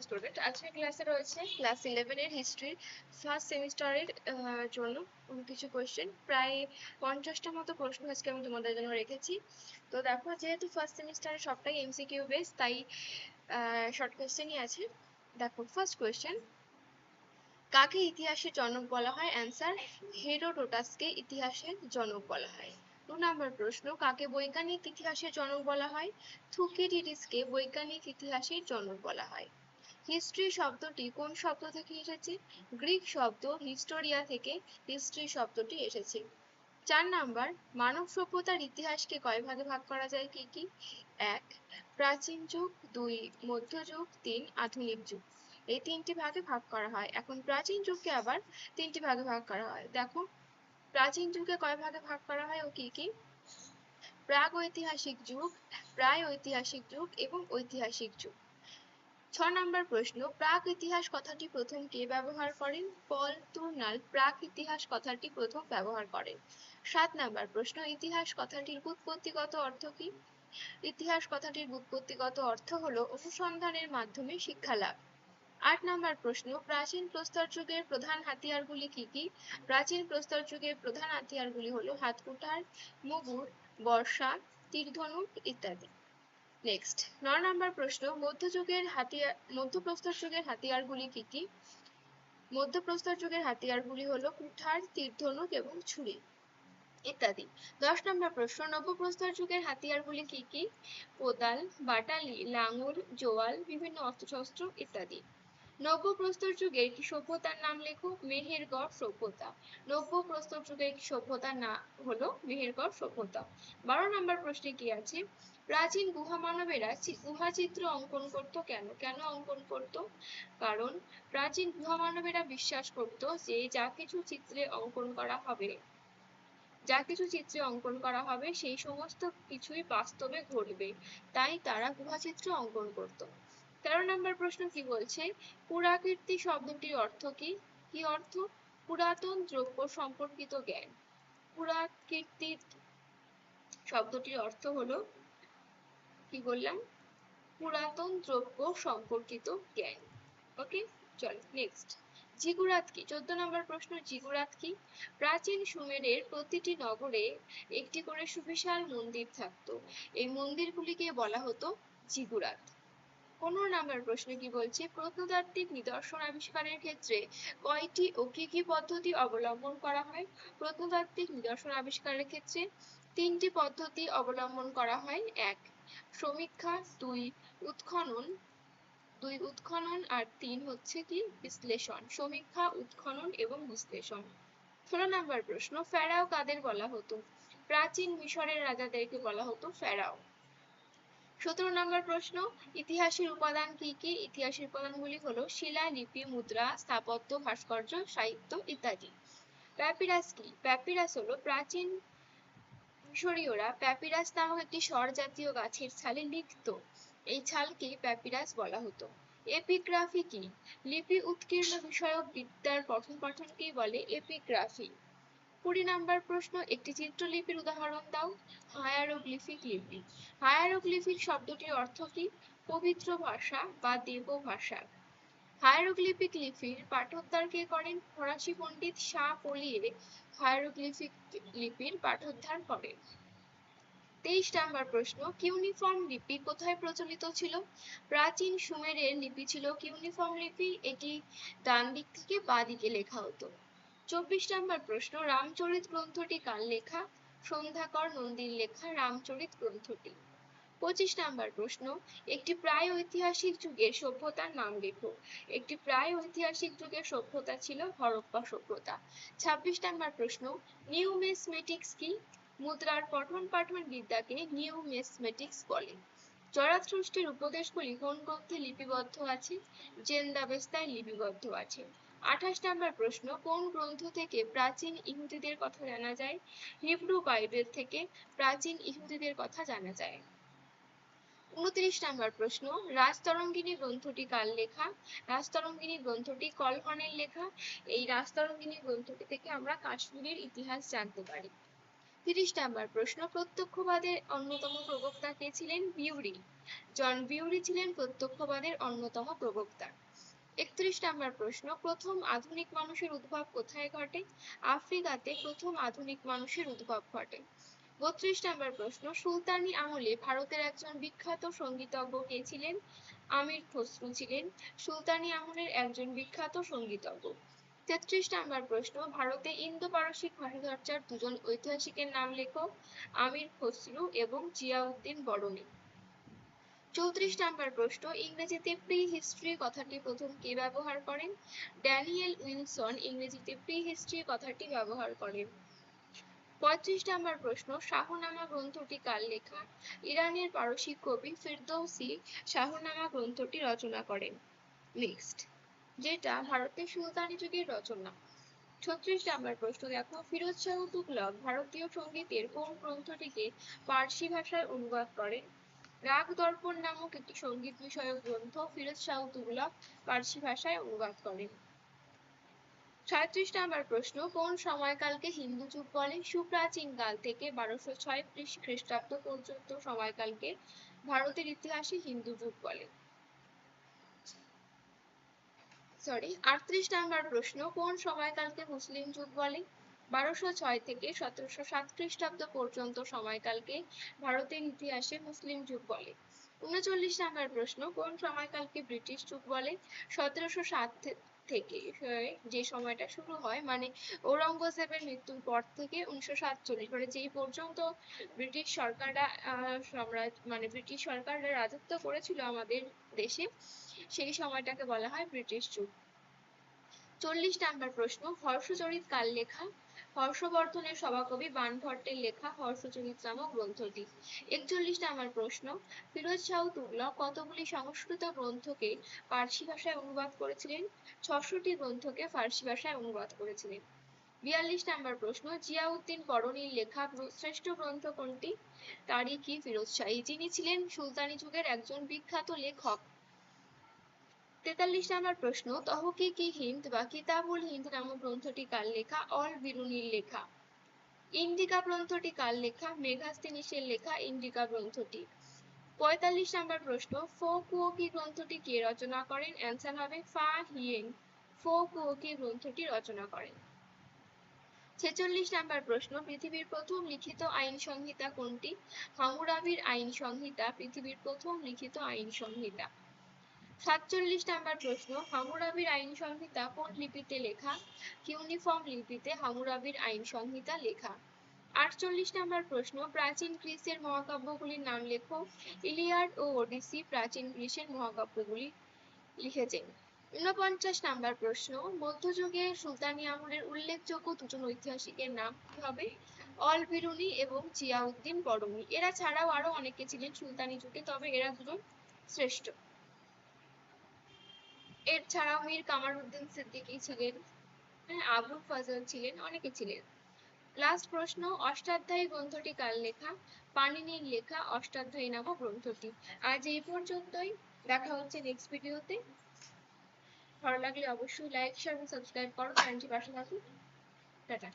Student, আজকের ক্লাসে রয়েছে ক্লাস 11 এর হিস্ট্রির ফার্স্ট সেমিস্টারের জন্য কিছু কোয়েশ্চেন। প্রায় 50টা মতো প্রশ্ন আজকে আমি তোমাদের জন্য রেখেছি। তো দেখো, যেহেতু ফার্স্ট সেমিস্টারে সবটাই এমসিকিউ বেস, তাই শর্ট কোয়েশ্চেনই আছে। দেখো, ফার্স্ট কোয়েশ্চেন, কাকে ইতিহাসের জনক বলা হয়? অ্যান্সার, হেরোডোটাসকে ইতিহাসের জনক বলা হয়। 2 নম্বর প্রশ্ন, কাকে বৈজ্ঞানিক ইতিহাসের জনক বলা হয়? থুকিডিডিসকে বৈজ্ঞানিক ইতিহাসের জনক বলা হয়। হিস্ট্রি শব্দটি কোন শব্দ থেকে এসেছে? গ্রিক শব্দ হিস্টোরিয়া থেকে হিস্ট্রি শব্দটি এসেছে। 4 নাম্বার, মানব সভ্যতার ইতিহাসকে কয় ভাগে ভাগ করা যায়? কি কি? 1 প্রাচীন যুগ, 2 মধ্যযুগ, 3 আধুনিক যুগ। এই 3টি ভাগে ভাগ করা হয়। এখন প্রাচীন যুগকে আবার 3টি ভাগে ভাগ করা হয়। দেখো, প্রাচীন যুগে কয় ভাগে ভাগ করা হয় ও কি কি? প্রাগ ঐতিহাসিক যুগ, প্রায় ঐতিহাসিক যুগ এবং ঐতিহাসিক যুগ। 6 নম্বর প্রশ্ন, প্রাক ইতিহাস কথাটি প্রথম কে ব্যবহার করেন? পল টুর্নাল প্রাক ইতিহাস কথাটি প্রথম ব্যবহার করেন। 7 নম্বর প্রশ্ন, ইতিহাস কথাটির ব্যুৎপত্তিগত অর্থ কি? ইতিহাস কথাটির ব্যুৎপত্তিগত অর্থ হলো অনুসন্ধানের মাধ্যমে শিক্ষা লাভ। 8 নম্বর প্রশ্ন, প্রাচীন প্রস্তর যুগের প্রধান হাতিয়ারগুলি কি কি? প্রাচীন প্রস্তর যুগের প্রধান হাতিয়ারগুলি হলো হাতকুঠার, মুগুর, বর্শা, তীরধনুক ইত্যাদি। নেক্সট, 9 নম্বর প্রশ্ন, মধ্যপ্রস্তর যুগের হাতিয়ারগুলি কি কি? মধ্যপ্রস্তর যুগের হাতিয়ারগুলি হলো কুঠার, তীরধনুক এবং ছুরি ইত্যাদি। 10 নম্বর প্রশ্ন, নব্যপ্রস্তর যুগের হাতিয়ারগুলি কি কি? কোদাল, বাটালি, লাঙল, জোয়াল, বিভিন্ন অস্ত্রশস্ত্র ইত্যাদি। নব্যপ্রস্তর যুগের একটি সভ্যতার নাম লেখো। মেহেরগড় সভ্যতা। নব্যপ্রস্তর যুগের একটি সভ্যতার নাম হলো মেহেরগড় সভ্যতা। 12 নম্বর প্রশ্নে কি আছে? প্রাচীন গুহা মানবেরা গুহা চিত্র অঙ্কন করত কেন? কেন অঙ্কন করত? কারণ প্রাচীন গুহা মানবেরা বিশ্বাস করত যে যা কিছু চিত্রে অঙ্কন করা হবে সেই সমস্ত কিছুই বাস্তবে ঘটবে, তাই তারা গুহা চিত্র অঙ্কন করত। 13 নম্বর প্রশ্ন কি বলছে? পুরাকীর্তি শব্দটির অর্থ কি? কি অর্থ? পুরাতন দ্রব্য সম্পর্কিত জ্ঞান। পুরাকীর্তি শব্দটির অর্থ হলো, কি বললাম? পুরাতন দ্রব্য সম্পর্কিত জ্ঞান। ওকে, চলো নেক্সট। জিগুরাত কি? 14 নম্বর প্রশ্ন, জিগুরাত কি? প্রাচীন সুমেরের প্রতিটি নগরে একটি করে সুবিশাল মন্দির থাকতো। এই মন্দিরগুলিকে বলা হতো জিগুরাত। 15 নম্বর প্রশ্নে কি বলছে? প্রত্নতাত্ত্বিক নিদর্শন আবিষ্কারের ক্ষেত্রে কয়টি ও কি কি পদ্ধতি অবলম্বন করা হয়? প্রত্নতাত্ত্বিক নিদর্শন আবিষ্কারের ক্ষেত্রে 3টি পদ্ধতি অবলম্বন করা হয়। 1 সমীক্ষা, 2 উৎখনন আর 3 হচ্ছে কি? বিশ্লেষণ। সমীক্ষা, উৎখনন এবং বিশ্লেষণ। 16 নম্বর প্রশ্ন, ফেরাও কাদের বলা হতো? প্রাচীন মিশরের রাজাদেরকে বলা হতো ফেরাও। 17 নম্বর প্রশ্ন, ইতিহাসের উপাদান কি কি? ইতিহাসের উপাদানগুলি হলো শিলা, লিপি, মুদ্রা, স্থাপত্য, ভাস্কর্য, সাহিত্য ইত্যাদি। প্যাপিরাস কি? প্যাপিরাস হলো প্রাচীন মিশরীয়রা প্যাপিরাস নামক একটি স্বর জাতীয় গাছের ছালে লিখত। এই ছালকে প্যাপিরাস বলা হতো। এপিগ্রাফি কি? লিপি উৎকীর্ণ বিষয়ক বিদ্যার পঠন পাঠনকেই বলে এপিগ্রাফি। 20 নম্বর প্রশ্ন, একটি চিত্রলিপির উদাহরণ দাও। হায়ারোগ্লিফিক লিপি। হায়ারোগ্লিফিক শব্দটির অর্থ কি? পবিত্র ভাষা বা দেব ভাষা। হায়ারোগ্লিফিক লিপির পাঠোদ্ধার কে করেন? ফরাসি পণ্ডিত শাহ পলিয়ে হায়ারোগ্লিফিক লিপির পাঠোদ্ধার করেন। 23 নম্বর প্রশ্ন, কিউনিফর্ম লিপি কোথায় প্রচলিত ছিল? প্রাচীন সুমেরের লিপি ছিল কিউনিফর্ম লিপি। এটি ডান দিক থেকে বাঁ দিকে লেখা হতো। 24 নম্বর প্রশ্ন, রামচরিত গ্রন্থটি কার লেখা? সন্ধ্যাকর নন্দীর লেখা রামচরিত গ্রন্থটি। 25 নম্বর প্রশ্ন, একটি প্রায় ঐতিহাসিক যুগের সভ্যতার নাম লেখো। একটি প্রায় ঐতিহাসিক যুগের সভ্যতা ছিল হরপ্পা সভ্যতা। 26 নম্বর প্রশ্ন, নিউমিসমেটিক্স কি? মুদ্রার পঠন পাঠন বিদ্যাকে নিউমিসমেটিক্স বলে। জরাথ্রুষ্টের উপদেশগুলি কোন গ্রন্থে লিপিবদ্ধ আছে? জেন্দাবেস্তায় লিপিবদ্ধ আছে। 28 নম্বর প্রশ্ন, কোন গ্রন্থ থেকে প্রাচীন ইহুদিদের কথা জানা যায়? হিব্রু বাইবেল থেকে প্রাচীন ইহুদিদের কথা জানা যায়। 29 নম্বর প্রশ্ন, রাজতরঙ্গিনী গ্রন্থটি কার লেখা? রাজতরঙ্গিনী গ্রন্থটি কলহনের লেখা। এই রাজতরঙ্গিনী গ্রন্থটি থেকে আমরা কাশ্মীরের ইতিহাস জানতে পারি। 30 নম্বর প্রশ্ন, প্রত্যক্ষবাদের অন্যতম প্রবক্তা কে ছিলেন? বিউরি। জন বিউরি ছিলেন প্রত্যক্ষবাদের অন্যতম প্রবক্তা। 31 নম্বর প্রশ্ন, প্রথম আধুনিক মানুষের উদ্ভব কোথায় ঘটে? আফ্রিকাতে প্রথম আধুনিক মানুষের উদ্ভব ঘটে। 32 নম্বর প্রশ্ন, সুলতানি আমলে ভারতের একজন বিখ্যাত সঙ্গীতজ্ঞ কে ছিলেন? আমির খসরু ছিলেন সুলতানি আমলের একজন বিখ্যাত সঙ্গীতজ্ঞ। 33 নম্বর প্রশ্ন, ভারতে ইন্দো পারসিক ভাষা চর্চার দুজন ঐতিহাসিকের নাম লেখো। আমির খসরু এবং জিয়াউদ্দিন বরনী। 34 নম্বর প্রশ্ন, ইংরেজিতে প্রি হিস্ট্রি কথাটি প্রথম কে ব্যবহার করেন? ড্যানিয়েল উইলসন ইংরেজিতে প্রি হিস্ট্রি কথাটি ব্যবহার করেন। 35 নম্বর প্রশ্ন, শাহনামা গ্রন্থটি কার লেখা? ইরানের পারসিক কবি ফিরদৌসি শাহনামা গ্রন্থটি রচনা করেন। নেক্সট, যেটা ভারতের সুলতানি যুগের রচনা। 36 নম্বর প্রশ্ন দেখো, ফিরোজ শাহ তুগলক ভারতীয় সঙ্গীতের কোন গ্রন্থটিকে পার্সি ভাষায় অনুবাদ করেন? রাগ দর্পণ নামক একটি সঙ্গীত বিষয়ক গ্রন্থ ফিরোজ শাহ তুগলক পার্সি ভাষায় অনুবাদ করেন। 37 নম্বর প্রশ্ন, কোন সময়কালকে হিন্দু যুগ বলে? সুপ্রাচীন কাল থেকে 1206 খ্রিস্টাব্দ পর্যন্ত সময়কালকে ভারতের ইতিহাসে হিন্দু যুগ বলে। 38 নম্বর প্রশ্ন, কোন সময়কালকে মুসলিম যুগ বলে? 1206 থেকে 1707 খ্রিস্টাব্দ পর্যন্ত সময়কালকে ভারতের ইতিহাসে মুসলিম যুগ বলে। 39 নম্বর প্রশ্ন, কোন সময়কালকে ব্রিটিশ যুগ বলে? 1707 থেকে যে সময়টা শুরু হয়, মানে ঔরঙ্গজেবের মৃত্যুর পর থেকে 1947 মানে যেই পর্যন্ত ব্রিটিশ সরকাররা ব্রিটিশ সরকাররা রাজত্ব করেছিল আমাদের দেশে, সেই সময়টাকে বলা হয় ব্রিটিশ যুগ। 40 নম্বর প্রশ্ন, হর্ষচরিত কার লেখা? হর্ষবর্ধনের সভাকবি বাণভট্টের লেখা হর্ষচরিত নামক গ্রন্থটি। 41 নম্বর প্রশ্ন, ফিরোজ শাহ তুগলক কতগুলি সংস্কৃত গ্রন্থকে পার্সি ভাষায় অনুবাদ করেছিলেন? 600টি গ্রন্থকে ফার্সি ভাষায় অনুবাদ করেছিলেন। 42 নম্বর প্রশ্ন, জিয়াউদ্দিন বরনীর লেখা শ্রেষ্ঠ গ্রন্থ কোনটি? তারিখ-ই-ফিরোজ শাহী, যিনি ছিলেন সুলতানি যুগের একজন বিখ্যাত লেখক। 43 নম্বর প্রশ্ন, তহকিক-ই-হিন্দ বা কিতাবুল হিন্দ নামক গ্রন্থটি কার লেখা? অল বিরুনির লেখা। ইন্ডিকা গ্রন্থটি কার লেখা? মেগাস্তিনিসের লেখা ইন্ডিকা গ্রন্থটি। 45 নম্বর প্রশ্ন, ফো কুওকি গ্রন্থটি কে রচনা করেন? অ্যান্সার হবে ফা হিয়েন ফো কুওকি গ্রন্থটি রচনা করেন। 46 নম্বর প্রশ্ন, পৃথিবীর প্রথম লিখিত আইন সংহিতা কোনটি? হামুরাবির আইন সংহিতা পৃথিবীর প্রথম লিখিত আইন সংহিতা। 47 নম্বর প্রশ্ন, হামুরাবির আইন সংহিতা কোন লিপিতে লেখা? কিউনিফর্ম লিপিতে হামুরাবির আইন সংহিতা লেখা। 48 নম্বর প্রশ্ন, প্রাচীন গ্রিসের মহাকাব্যগুলির নাম লেখো। ইলিয়াড ও ওডিসি প্রাচীন গ্রিসের মহাকাব্যগুলি লিখেছেন। 49 নম্বর প্রশ্ন, মধ্যযুগে সুলতানি আমলের উল্লেখযোগ্য দুজন ঐতিহাসিকের নাম কি হবে? অল বিরুনি এবং জিয়াউদ্দিন বরনী। এরা ছাড়াও আরো অনেকে ছিলেন সুলতানি যুগে, তবে এরা দুজন শ্রেষ্ঠ। এছাড়াও মীর কামারউদ্দিন সিদ্দিকী ছিলেন, আবুল ফজল ছিলেন, অনেকে ছিলেন। লাস্ট প্রশ্ন, অষ্টাধ্যায়ী গ্রন্থটি কার লেখা? পাণিনির লেখা অষ্টাধ্যায়ী নামক গ্রন্থটি। আজ এই পর্যন্তই, দেখা হচ্ছে নেক্সট ভিডিওতে। ভালো লাগলে অবশ্যই লাইক, শেয়ার এবং সাবস্ক্রাইব করো, চ্যানেলটি পাশে থাকুন। টাটা।